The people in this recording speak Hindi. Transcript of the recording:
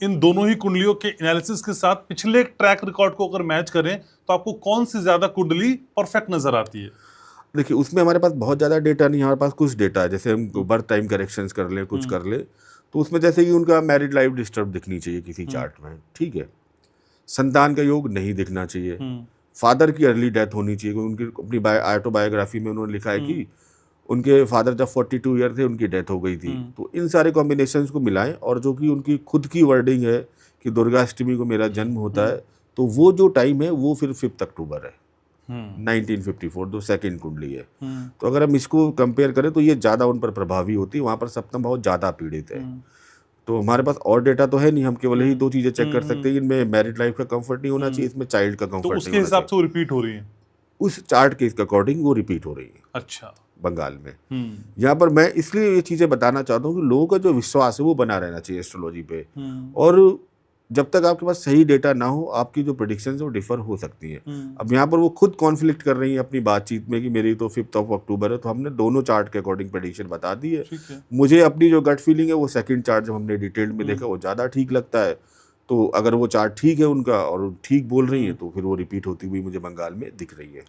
इन दोनों ही कुंडलियों के एनालिसिस के साथ पिछले ट्रैक रिकॉर्ड को अगर मैच करें तो आपको कौन सी ज्यादा कुंडली परफेक्ट नजर आती है? देखिए, उसमें हमारे पास बहुत ज़्यादा डेटा नहीं है, हमारे पास कुछ डेटा है। जैसे हम बर्थ टाइम करेक्शंस कर लें, कुछ कर ले, तो उसमें जैसे कि उनका मैरिड लाइफ डिस्टर्ब दिखनी चाहिए किसी चार्ट में, ठीक है। संतान का योग नहीं दिखना चाहिए। फादर की अर्ली डेथ होनी चाहिए। उनकी अपनी ऑटोबायोग्राफी में उन्होंने लिखा है कि उनके फादर जब 42 ईयर थे उनकी डेथ हो गई थी। तो इन सारे कॉम्बिनेशंस को मिलाएं, और जो कि उनकी खुद की वर्डिंग है कि दुर्गाष्टमी को मेरा जन्म होता है, तो वो जो टाइम है वो फिर 5 अक्टूबर है 1954, जो सेकंड कुंडली है। तो अगर हम इसको कंपेयर करें तो ये ज़्यादा उन पर प्रभावी होती है, वहाँ पर सप्तम भाव ज़्यादा पीड़ित है। तो हमारे पास और डेटा तो है नहीं, हम केवल यही दो चीज़ें चेक कर सकते हैं। इनमें मैरिड लाइफ का कंफर्ट नहीं होना चाहिए, इसमें चाइल्ड का तो कंफर्ट नहीं उसके होना हिसाब से चाहिए। वो रिपीट हो रही है? उस चार्ट के अकॉर्डिंग वो रिपीट हो रही है अच्छा। बंगाल में। यहाँ पर मैं इसलिए ये चीज़ें बताना चाहता हूँ कि लोगों का जो विश्वास है वो बना रहना चाहिए एस्ट्रोलॉजी पे। और जब तक आपके पास सही डेटा ना हो, आपकी जो प्रेडिक्शंस है वो डिफर हो सकती हैं। अब यहाँ पर वो खुद कॉन्फ्लिक्ट कर रही हैं अपनी बातचीत में कि मेरी तो 5 अक्टूबर है, तो हमने दोनों चार्ट के अकॉर्डिंग प्रेडिक्शन बता दी है। मुझे अपनी जो गट फीलिंग है वो सेकंड चार्ट जब हमने डिटेल में देखा वो ज़्यादा ठीक लगता है। तो अगर वो चार्ट ठीक है उनका और ठीक बोल रही है तो फिर वो रिपीट होती हुई मुझे बंगाल में दिख रही है।